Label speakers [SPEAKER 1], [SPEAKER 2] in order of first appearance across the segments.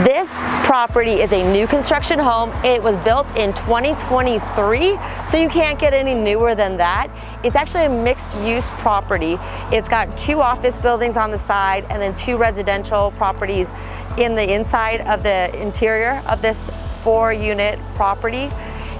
[SPEAKER 1] This property is a new construction home. It was built in 2023, so you can't get any newer than that. It's actually a mixed-use property. It's got 2 office buildings on the side and then 2 residential properties in the inside of the interior of this 4-unit property.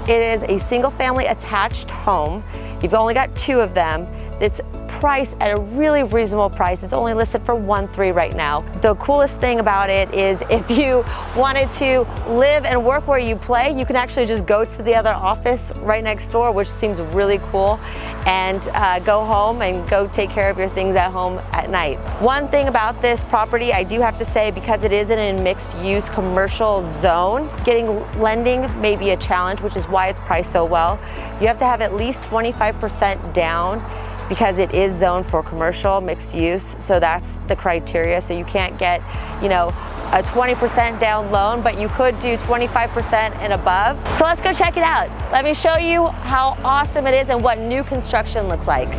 [SPEAKER 1] It is a single-family attached home. You've only got 2 of them. It's priced at a really reasonable price. It's only listed for $1.3 right now. The coolest thing about it is if you wanted to live and work where you play, you can actually just go to the other office right next door, which seems really cool, and go home and go take care of your things at home at night. One thing about this property, I do have to say, because it is in a mixed-use commercial zone, getting lending may be a challenge, which is why it's priced so well. You have to have at least 25% down, because it is zoned for commercial mixed use, so that's the criteria. So you can't get, you know, a 20% down loan, but you could do 25% and above. So let's go check it out. Let me show you how awesome it is and what new construction looks like.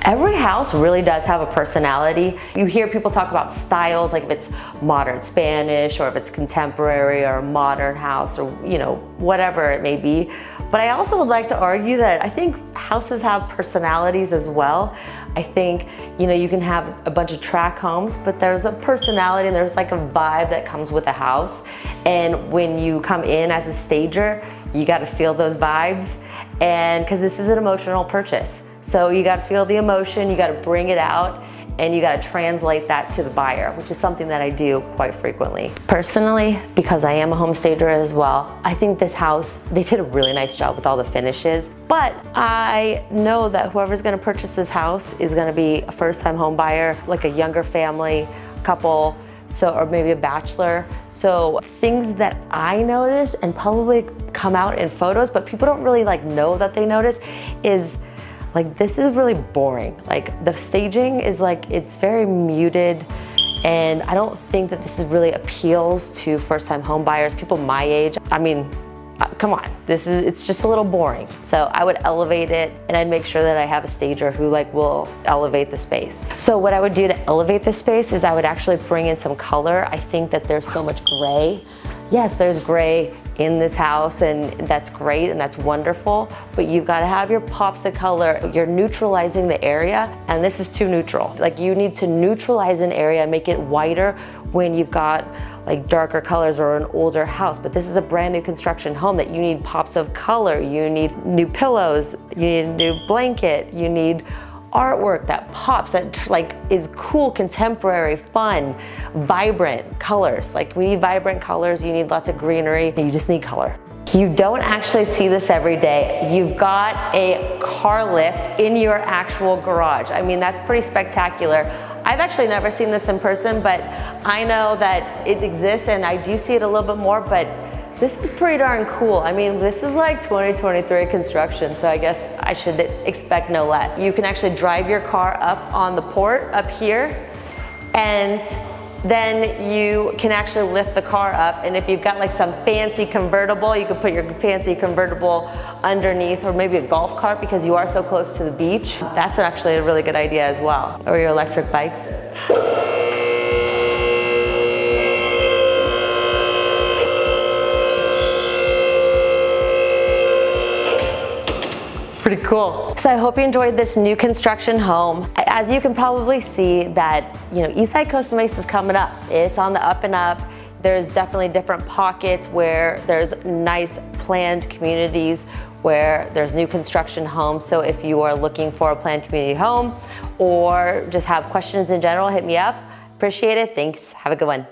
[SPEAKER 1] Every house really does have a personality. You hear people talk about styles, like if it's modern Spanish or if it's contemporary or a modern house, or you know, whatever it may be. But I also would like to argue that I think houses have personalities as well. I think, you know, you can have a bunch of tract homes, but there's a personality and there's like a vibe that comes with a house. And when you come in as a stager, you got to feel those vibes, and because this is an emotional purchase. So you gotta feel the emotion, you gotta bring it out, and you gotta translate that to the buyer, which is something that I do quite frequently. Personally, because I am a home stager as well, I think this house, they did a really nice job with all the finishes, but I know that whoever's gonna purchase this house is gonna be a first-time home buyer, like a younger family, couple, so, or maybe a bachelor. So things that I notice and probably come out in photos, but people don't really like know that they notice, is like, this is really boring. Like, the staging is like, it's very muted, and I don't think that this is really appeals to first-time home buyers, people my age. I mean, come on, it's just a little boring. So I would elevate it, and I'd make sure that I have a stager who like will elevate the space. So what I would do to elevate the space is I would actually bring in some color. I think that there's so much gray. Yes, there's gray in this house, and that's great and that's wonderful, but you've got to have your pops of color. You're neutralizing the area, and this is too neutral. Like, you need to neutralize an area, make it whiter when you've got like darker colors or an older house. But this is a brand new construction home that you need pops of color. You need new pillows, you need a new blanket, you need artwork that pops, that like is cool, contemporary, fun, vibrant colors. Like, we need vibrant colors, you need lots of greenery, you just need color. You don't actually see this every day. You've got a car lift in your actual garage. I mean, that's pretty spectacular. I've actually never seen this in person, but I know that it exists, and I do see it a little bit more, but this is pretty darn cool. I mean, this is like 2023 construction, so I guess I should expect no less. You can actually drive your car up on the port up here, and then you can actually lift the car up, and if you've got like some fancy convertible, you can put your fancy convertible underneath, or maybe a golf cart because you are so close to the beach. That's actually a really good idea as well. Or your electric bikes. pretty cool. So I hope you enjoyed this new construction home. As you can probably see that, Eastside Costa Mesa is coming up. It's on the up and up. There's definitely different pockets where there's nice planned communities where there's new construction homes. So if you are looking for a planned community home or just have questions in general, hit me up. Appreciate it. Thanks. Have a good one.